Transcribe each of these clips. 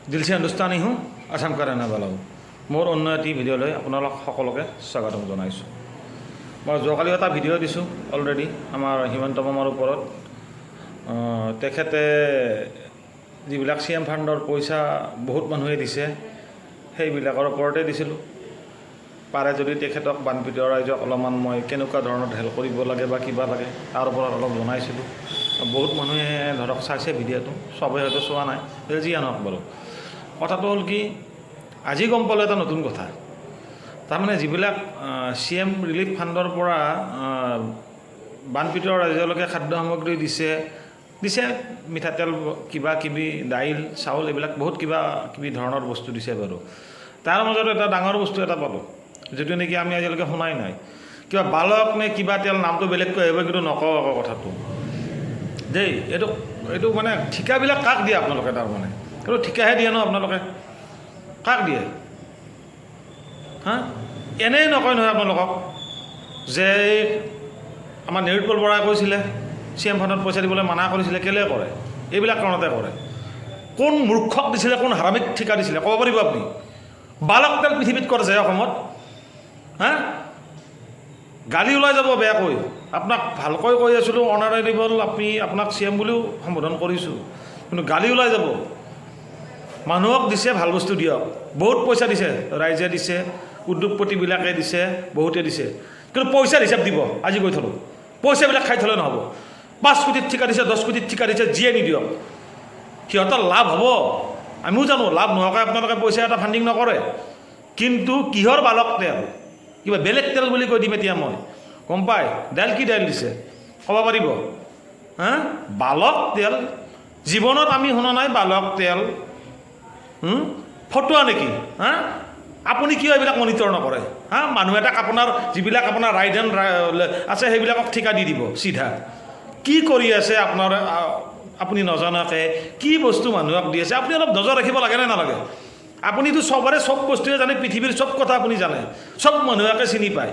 দিল সে হিন্দুস্তানী হুঁ আছাম কা ৰেহনে ৱালা হুঁ। মোৰ অন্য এটি ভিডিঅ'লৈ আপোনালোক সকলোকে স্বাগতম জনাইছোঁ। মই যোৱাকালি এটা ভিডিঅ' দিছোঁ অলৰেডি আমাৰ হিমন্ত মামাৰ ওপৰত। তেখেতে যিবিলাক CM ফাণ্ডৰ পইচা বহুত মানুহে দিছে সেইবিলাকৰ ওপৰতে দিছিলোঁ। পাৰে যদি তেখেতক বানপীড়িত ৰাইজক অলপমান মই কেনেকুৱা ধৰণৰ হেল্প কৰিব লাগে বা কিবা লাগে তাৰ ওপৰত অলপ জনাইছিলোঁ। বহুত মানুহে ধৰক চাইছে ভিডিঅ'টো, চবেই হয়তো চোৱা নাই, যিয়ে নহওক বাৰু। কথাটো হ'ল কি, আজি গম পালোঁ এটা নতুন কথা। তাৰমানে যিবিলাক CM ৰিলিফ ফাণ্ডৰ পৰা বানপীড়িত ৰাইজলৈকে খাদ্য সামগ্ৰী দিছে মিঠাতেল কিবা কিবি দাইল চাউল এইবিলাক বহুত কিবা কিবি ধৰণৰ বস্তু দিছে বাৰু। তাৰ মাজত এটা ডাঙৰ বস্তু এটা পালোঁ, যিটো নেকি আমি আজিলৈকে শুনাই নাই। কিবা বালক নে কিবা তেল নামটো বেলেগকৈ আহিব, কিন্তু নকওঁ আকৌ কথাটো দেই। এইটো মানে ঠিকাবিলাক কাক দিয়ে আপোনালোকে? তাৰমানে এইটো ঠিকাহে দিয়ে ন আপোনালোকে? কাক দিয়ে হা? এনেই নকয় নহয় আপোনালোকক যে আমাৰ নিৰুৎপল বৰাই কৈছিলে CM ফাণ্ডত পইচা দিবলৈ মানা কৰিছিলে। কেলৈ কৰে? এইবিলাক কাৰণতে কৰে। কোন মূৰ্খক দিছিলে, কোন হাৰামিক ঠিকা দিছিলে ক'ব পাৰিব আপুনি? বালক তেল পৃথিৱীত কৰে যে অসমত হা? গালি ওলাই যাব বেয়াকৈ। আপোনাক ভালকৈ কৈ আছিলোঁ, অনাৰেবল আপোনাক CM বুলিও সম্বোধন কৰিছোঁ, কিন্তু গালি ওলাই যাব। মানুহক দিছে, ভাল বস্তু দিয়ক। বহুত পইচা দিছে, ৰাইজে দিছে, উদ্যোগপতিবিলাকে দিছে, বহুতে দিছে, কিন্তু পইচাৰ হিচাপ দিব। আজি কৈ থলোঁ, পইচাবিলাক খাই থ'লে নহ'ব। 5 কোটিত ঠিকা দিছে, 10 কোটিত ঠিকা দিছে, যিয়ে নিদিয়ক সিহঁতৰ লাভ হ'ব। আমিও জানো লাভ নোহোৱাকৈ আপোনালোকে পইচা এটা ফাণ্ডিং নকৰে, কিন্তু কিহৰ বালক তেল? কিবা বেলেগ তেল বুলি কৈ দিম এতিয়া মই, গম পায়? দাইল কি দাইল দিছে ক'ব পাৰিব হা? বালক তেল জীৱনত আমি শুনা নাই। বালক তেল ফটোৱা নেকি হা? আপুনি কিয় এইবিলাক মনিটৰ নকৰে হা? মানুহ এটাক যিবিলাক আপোনাৰ ৰাইট হেণ্ড আছে সেইবিলাকক ঠিকা দি দিব চিধা। কি কৰি আছে আপুনি নজনাকৈ কি বস্তু মানুহক দি আছে? আপুনি অলপ নজৰ ৰাখিব লাগে নে নালাগে? আপুনিতো চবৰে চব বস্তুৱে জানে, পৃথিৱীৰ চব কথা আপুনি জানে, চব মানুহকে চিনি পায়,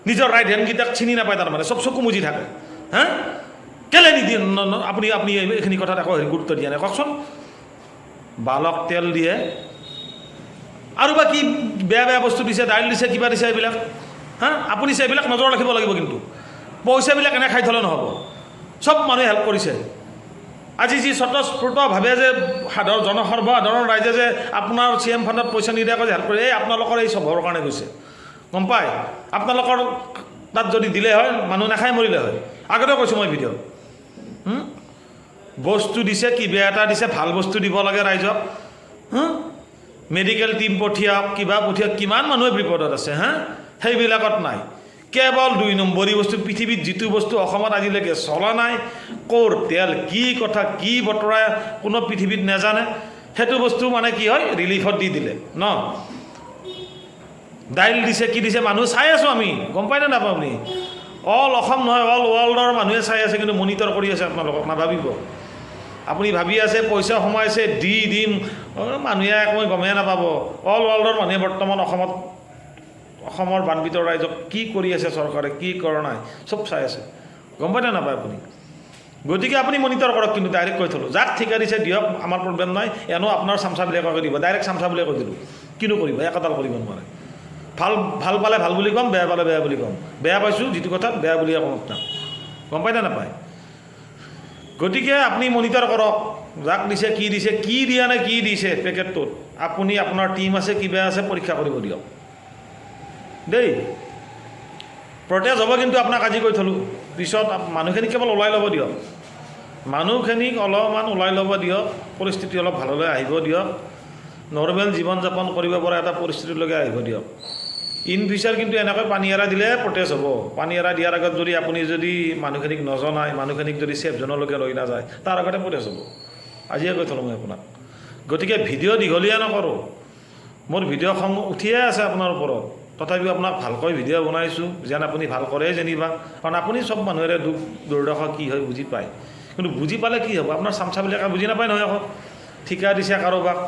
নিজৰ ৰাইট হেণ্ডকেইটাক চিনি নাপায়। তাৰমানে চব চকু মুজি থাকে হা? কেলৈ নিদিয়ে আপুনি এইখিনি কথাত একো গুৰুত্ব দিয়া নাই কওকচোন? বালক তেল দিয়ে আৰু বা কি বেয়া বেয়া বস্তু দিছে, দাইল দিছে, কিবা দিছে, এইবিলাক হা? আপুনি এইবিলাক নজৰ ৰাখিব লাগিব। কিন্তু পইচাবিলাক এনে খাই থ'লে নহ'ব। চব মানুহে হেল্প কৰিছে। আজি যি স্বতঃস্ফূৰ্তভাৱে যে জনসৰ্বসাধাৰণ ৰাইজে যে আপোনাৰ CM ফাণ্ডত পইচা নিদিয়াকৈ যে হেল্প কৰে, এই আপোনালোকৰ এই চবৰ কাৰণে গৈছে, গম পায়? আপোনালোকৰ তাত যদি দিলে হয়, মানুহ নাখাই মৰিলে হয়। আগতে কৈছোঁ মই ভিডিঅ'। বস্তু দিছে, কিবা এটা দিছে, ভাল বস্তু দিব লাগে ৰাইজক। মেডিকেল টিম পঠিয়াওক, কিবা পঠিয়াওক, কিমান মানুহে বিপদত আছে হা? সেইবিলাকত নাই। কেৱল 2 নম্বৰী বস্তু, পৃথিৱীত যিটো বস্তু অসমত আজিলৈকে চলা নাই, ক'ৰ তেল, কি কথা, কি বতৰা কোনো পৃথিৱীত নাজানে, সেইটো বস্তু মানে কি হয়, ৰিলিফত দি দিলে ন। দাইল দিছে, কি দিছে, মানুহ চাই আছোঁ আমি, গম পাই নে নাপায় আপুনি? অল অসম নহয়, অল ৱৰ্ল্ডৰ মানুহে চাই আছে, কিন্তু মনিটৰ কৰি আছে আপোনালোকক। নাভাবিব আপুনি, ভাবি আছে পইচা সোমাইছে দিম, মানুহে একো গমেই নাপাব। অল ৱৰ্ল্ডৰ মানুহে বৰ্তমান অসমৰ বানপীড়িত ৰাইজক কি কৰি আছে, চৰকাৰে কি কৰা নাই, চব চাই আছে, গম পাই নে নাপায় আপুনি? গতিকে আপুনি মনিটৰ কৰক। কিন্তু ডাইৰেক্ট কৈ থলোঁ, যাক ঠিকা দিছে দিয়ক, আমাৰ প্ৰব্লেম নাই। এনেও আপোনাৰ চামচাবিলাককে দিব, ডাইৰেক্ট চামচা বুলিয়ে কৈ দিলোঁ। কিনো কৰিব, একোডাল কৰিব নোৱাৰে। ভাল পালে ভাল বুলি ক'ম, বেয়া পালে বেয়া বুলি ক'ম। বেয়া পাইছোঁ যিটো কথাত, বেয়া বুলিয়ে ক'ম আপোনাক, গম পাই নে নাপায়? গতিকে আপুনি মনিটৰ কৰক, যাক দিছে, কি দিয়া নে কি দিছে পেকেটটোত। আপুনি আপোনাৰ টিম আছে, কিবা আছে, পৰীক্ষা কৰিব দিয়ক দেই। প্ৰটেষ্ট হ'ব, কিন্তু আপোনাক আজি কৈ থলোঁ। পিছত মানুহখিনিক কেৱল ওলাই ল'ব দিয়ক, মানুহখিনিক অলপমান ওলাই ল'ব দিয়ক, পৰিস্থিতি অলপ ভাললৈ আহিব দিয়ক, নৰ্মেল জীৱন যাপন কৰিব পৰা এটা পৰিস্থিতিলৈকে আহিব দিয়ক। ইন ফিউচাৰ কিন্তু এনেকৈ পানী এৰা দিলে প্ৰটেষ্ট হ'ব। পানী এৰা দিয়াৰ আগত আপুনি মানুহখিনিক নজনায়, মানুহখিনিক যদি ছেফ জ'নলৈকে লৈ নাযায়, তাৰ আগতে প্ৰটেষ্ট হ'ব। আজিয়ে কৈ থলোঁ মই আপোনাক। গতিকে ভিডিঅ' দীঘলীয়া নকৰোঁ, মোৰ ভিডিঅ' খং উঠিয়ে আছে আপোনাৰ ওপৰত, তথাপিও আপোনাক ভালকৈ ভিডিঅ' বনাইছোঁ, যেন আপুনি ভাল কৰে যেনিবা। কাৰণ আপুনি চব মানুহৰে দুখ দুৰ্দশা কি হয় বুজি পায়, কিন্তু বুজি পালে কি হ'ব? আপোনাৰ চামচাবিলাকে বুজি নাপায় নহয় আকৌ। ঠিকা দিছে কাৰোবাক,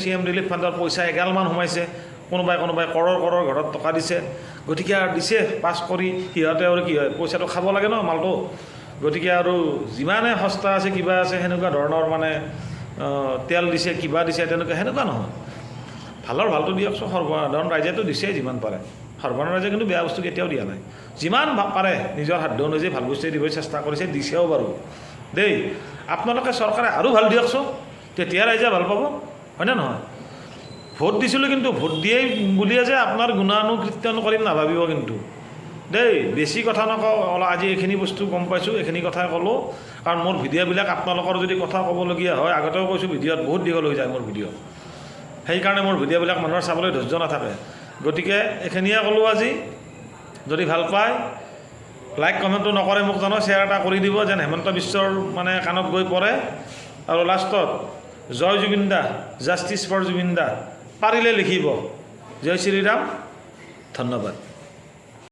CM ৰিলিফ ফাণ্ডৰ পইচা এগালমান সোমাইছে, কোনোবাই কৰৰ ঘৰত টকা দিছে। গতিকে আৰু দিছে পাছ কৰি, সিহঁতে আৰু কি হয়, পইচাটো খাব লাগে ন মালটো। গতিকে আৰু যিমানে সস্তা আছে, কিবা আছে, সেনেকুৱা ধৰণৰ মানে তেল দিছে কিবা দিছে তেনেকুৱা সেনেকুৱা নহয় ভালৰ ভালটো দিয়কচোন সৰ্বসাধাৰণ ৰাইজেতো দিছে যিমান পাৰে সৰ্বসাধাৰণ ৰাইজে কিন্তু বেয়া বস্তু কেতিয়াও দিয়া নাই যিমান পাৰে নিজৰ সাধ্য অনুযায়ী ভাল বস্তুৱে দিবলৈ চেষ্টা কৰিছে দিছেও বাৰু দেই আপোনালোকে চৰকাৰে আৰু ভাল দিয়কচোন তেতিয়া ৰাইজে ভাল পাব হয়নে নহয় ভোট দিছিলোঁ কিন্তু ভোট দিয়েই বুলিয়ে যে আপোনাৰ গুণানুকীৰ্তন কৰিম নাভাবিব কিন্তু দেই বেছি কথা নকওঁ আজি এইখিনি বস্তু গম পাইছোঁ এইখিনি কথাই ক'লোঁ কাৰণ মোৰ ভিডিঅ'বিলাক আপোনালোকৰ যদি কথা ক'বলগীয়া হয় আগতেও কৈছোঁ ভিডিঅ'ত বহুত দীঘল হৈ যায় মোৰ ভিডিঅ' সেইকাৰণে মোৰ ভিডিঅ'বিলাক মানুহৰ চাবলৈ ধৈৰ্য নাথাকে গতিকে এইখিনিয়ে ক'লোঁ আজি যদি ভাল পায় লাইক কমেণ্টটো নকৰে মোক জনাওক শ্বেয়াৰ এটা কৰি দিব যেন হেমন্ত বিশ্বৰ মানে কাণত গৈ পৰে আৰু লাষ্টত জয় জুবিন দা জাষ্টিছ ফৰ জুবিন দা পাৰিলে লিখিব জয় শ্ৰীৰাম ধন্যবাদ